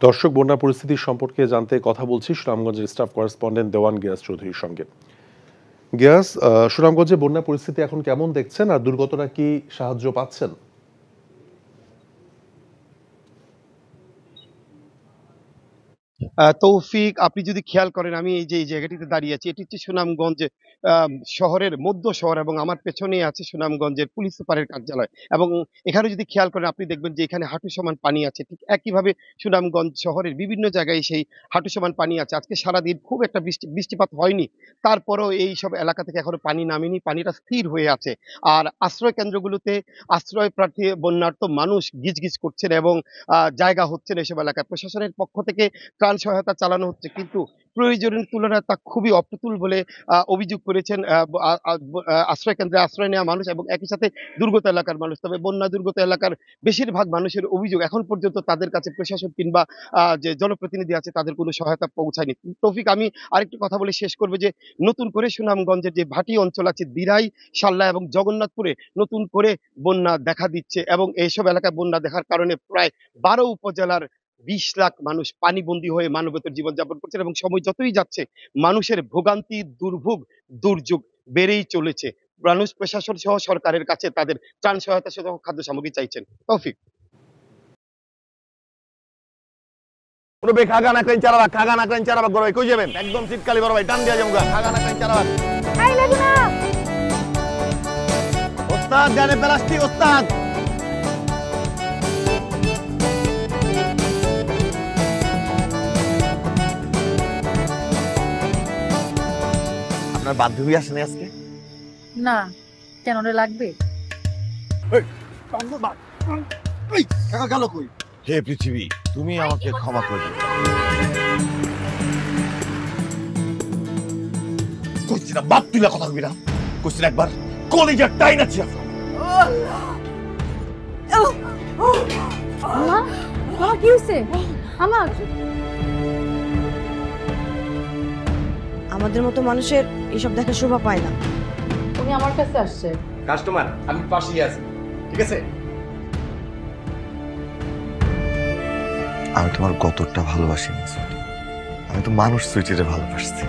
দর্শক, বন্যা পরিস্থিতি সম্পর্কে জানতে কথা বলছি সুনামগঞ্জের স্টাফ করেসপন্ডেন্ট দেওয়ান গিয়াস চৌধুরীর সঙ্গে। গিয়াস, সুনামগঞ্জে বন্যা পরিস্থিতি এখন কেমন দেখছেন আর দুর্গতরা কি সাহায্য পাচ্ছেন? তৌফিক, আপনি যদি খেয়াল করেন, আমি এই জায়গাটিতে দাঁড়িয়ে আছি, এটি হচ্ছে সুনামগঞ্জ শহরের মধ্য শহর, এবং আমার পেছনেই আছে সুনামগঞ্জের পুলিশ সুপারের কার্যালয়। এবং এখানে যদি খেয়াল করেন আপনি দেখবেন যে এখানে হাঁটু সমান পানি আছে। ঠিক একইভাবে সুনামগঞ্জ শহরের বিভিন্ন জায়গায় সেই হাঁটু সমান পানি আছে। আজকে সারাদিন খুব একটা বৃষ্টিপাত হয়নি, তারপরেও এই সব এলাকা থেকে এখনো পানি নামেনি, পানিটা স্থির হয়ে আছে। আর আশ্রয় কেন্দ্রগুলোতে আশ্রয় প্রার্থী বন্যার্ত মানুষ গিজগিজ করছেন এবং জায়গা হচ্ছেন এসব এলাকায়। প্রশাসনের পক্ষ থেকে ত্রাণ সহায়তা চালানো হচ্ছে, কিন্তু প্রয়োজনের তুলনায় তা খুবই অপ্রতুল বলে অভিযোগ করেছেন আশ্রয় কেন্দ্রে আশ্রয় নেওয়া মানুষ এবং একই সাথে দুর্গত এলাকার মানুষ। তবে বন্যা দুর্গত এলাকার বেশিরভাগ মানুষের অভিযোগ, এখন পর্যন্ত তাদের কাছে প্রশাসন কিংবা যে জনপ্রতিনিধি আছে তাদের কোনো সহায়তা পৌঁছায়নি। তৌফিক, আমি আরেকটি কথা বলে শেষ করব যে নতুন করে সুনামগঞ্জের যে ভাটি অঞ্চল আছে, দিরাই, সাল্লা এবং জগন্নাথপুরে নতুন করে বন্যা দেখা দিচ্ছে, এবং এইসব এলাকায় বন্যা দেখার কারণে প্রায় ১২ উপজেলার ২০ লাখ মানুষ পানিবন্দী হয়ে মানবেতর জীবনযাপন করছেন, এবং সময় যতই যাচ্ছে মানুষের ভোগান্তি, দুর্ভোগ, দুর্যোগ বেড়েই চলেছে। মানুষ প্রশাসন সহ সরকারের কাছে তাদের ত্রাণ সহায়তা সহ খাদ্য সামগ্রী চাইছেন। তৌফিক। পুরো খাগা না ক্রেন চারাবাগ, খাগা না ক্রেন চারাবাগ বড় ভাই কই যাবেন? একদম শীতকালী বড় ভাই টান দিয়া যামগা, খাগা না ক্রেন চারাবাগ। আই লাগু না ওস্তাদ গানে প্লাস্টিক ওস্তাদ। আপনার বান্ধবী আসেনি আজকে? না, কেন রে লাগবে? কাকা গেল কই? হে পৃথিবী, তুমি আমাকে ক্ষমা করে দিও। কইছি না বাপ তুই না কথা কইরা, কইছি না একবার কলিজার টাইন আছে। আমার কি হইছে? আমাদের মতো মানুষের এইসব দেখা শোভা পায় না। উনি আমার কাছে আসছে। কাস্টমার, আমি পাশেই আছি, ঠিক আছে? আমি তোমার কতটা ভালোবাসি, আমি তো মানুষ সুইটিরে ভালোবাসছি।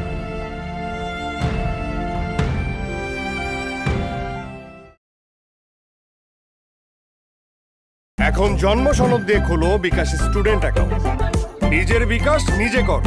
এখন জন্ম সনদ দিয়ে খোলো বিকাশ স্টুডেন্ট অ্যাকাউন্ট। নিজের বিকাশ নিজে কর।